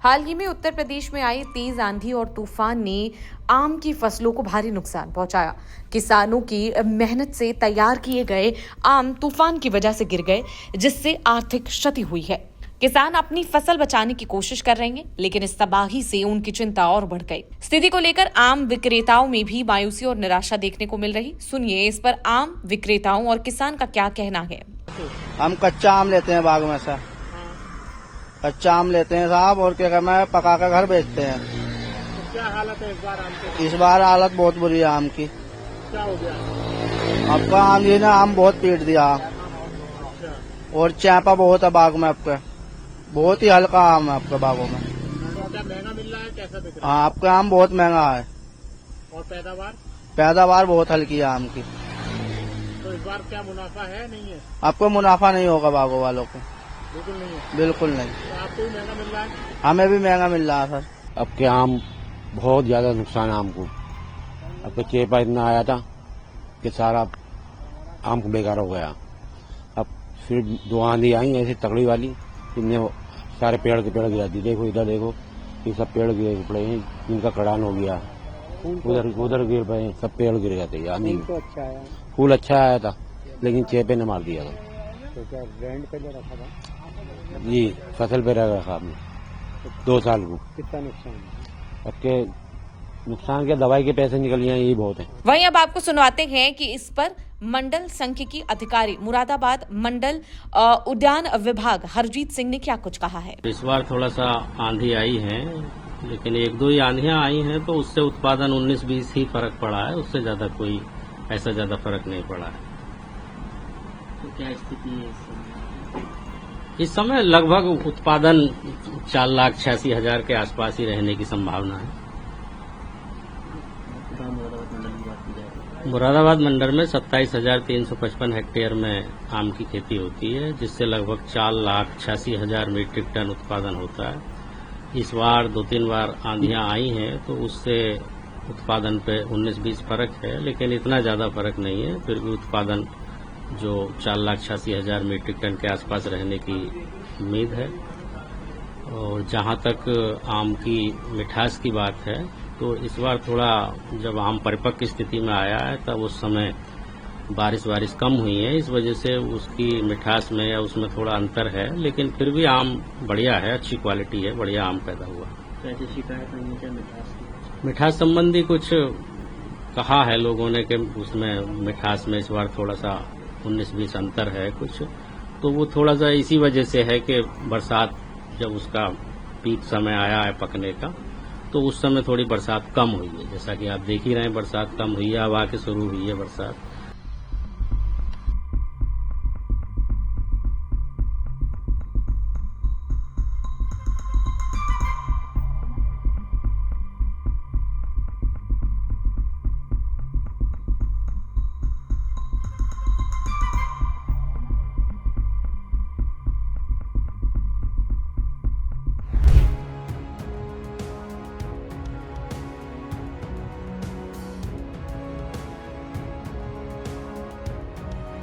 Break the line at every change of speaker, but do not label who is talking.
हाल ही में उत्तर प्रदेश में आई तेज आंधी और तूफान ने आम की फसलों को भारी नुकसान पहुंचाया। किसानों की मेहनत से तैयार किए गए आम तूफान की वजह से गिर गए, जिससे आर्थिक क्षति हुई है। किसान अपनी फसल बचाने की कोशिश कर रहे हैं, लेकिन इस तबाही से उनकी चिंता और बढ़ गई। स्थिति को लेकर आम विक्रेताओं में भी मायूसी और निराशा देखने को मिल रही। सुनिए इस पर आम विक्रेताओं और किसान का क्या कहना है।
हम कच्चा आम लेते हैं बाग में से, कच्चा आम लेते हैं साहब, और क्या कहना है, पका कर घर बेचते हैं।
तो क्या हालत है इस बार आम की?
इस बार हालत बहुत बुरी है आम की।
क्या हो गया?
आपका आंधी ने आम बहुत पीट दिया।
अच्छा,
और चैपा बहुत है बाग में आपके, बहुत ही हल्का आम है आपके बागों में।
तो क्या महंगा मिल रहा है, कैसा बिक रहा
हाँ, आपका आम बहुत महंगा है।
है? और
पैदावार बहुत हल्की है आम की।
तो इस बार क्या मुनाफा है, नहीं है?
आपको मुनाफा नहीं होगा बागों वालों को,
बिल्कुल नहीं है।
बिल्कुल नहीं।
तो आपको भी महंगा मिल रहा है?
हमें भी महंगा मिल रहा है सर।
अब के आम बहुत ज्यादा नुकसान है आम को। अब तो चेपा इतना आया था कि सारा आम को बेकार हो गया। अब फिर दो आंधी आई ऐसी तगड़ी वाली, इनने सारे पेड़ के पेड़ गिरा दी। देखो इधर देखो, ये सब पेड़ गिरे पड़े हैं, इनका कड़ान हो गया। उधर गिर पड़े, सब पेड़ गिर गए थे आंधी में।
तो अच्छा आया,
फूल अच्छा आया था, लेकिन चेपे ने मार दिया था।
तो क्या रेंट पे रखा था?
जी, फसल पे रखा आपने 2 साल को।
कितना नुकसान?
अब के नुकसान के दवाई के पैसे निकल गए, यही बहुत है।
वहीं अब आपको सुनवाते हैं कि इस पर मंडल सांख्यिकी अधिकारी मुरादाबाद मंडल उद्यान विभाग हरजीत सिंह ने क्या कुछ कहा है।
इस बार थोड़ा सा आंधी आई है, लेकिन 1-2 ही आंधियां आई हैं, तो उससे उत्पादन 19-20 ही फर्क पड़ा है। उससे ज्यादा कोई ऐसा ज्यादा फर्क नहीं पड़ा है।
तो क्या स्थिति है इस समय?
इस समय लगभग उत्पादन 4,86,000 के आसपास ही रहने की संभावना है।
मुरादाबाद मंडल की बात की जाए
मुरादाबाद मंडल में 27,355 हेक्टेयर में आम की खेती होती है, जिससे लगभग 4,86,000 मीट्रिक टन उत्पादन होता है। इस बार 2-3 बार आंधियां आई हैं, तो उससे उत्पादन पे 19-20 फर्क है, लेकिन इतना ज्यादा फर्क नहीं है। फिर भी उत्पादन जो 4,86,000 मीट्रिक टन के आसपास रहने की उम्मीद है। और जहां तक आम की मिठास की बात है, तो इस बार थोड़ा जब आम परिपक्व स्थिति में आया है, तब उस समय बारिश कम हुई है। इस वजह से उसकी मिठास में या उसमें थोड़ा अंतर है, लेकिन फिर भी आम बढ़िया है, अच्छी क्वालिटी है, बढ़िया आम पैदा हुआ।
तो ऐसी शिकायत नहीं है क्या मिठास की?
मिठास संबंधी कुछ कहा है लोगों ने कि उसमें मिठास में इस बार थोड़ा सा 19-20 अंतर है कुछ, तो वो थोड़ा सा इसी वजह से है कि बरसात जब उसका पीक समय आया है पकने का, तो उस समय थोड़ी बरसात कम हुई है। जैसा कि आप देख ही रहे हैं, बरसात कम हुई है, अब आके शुरू हुई है बरसात,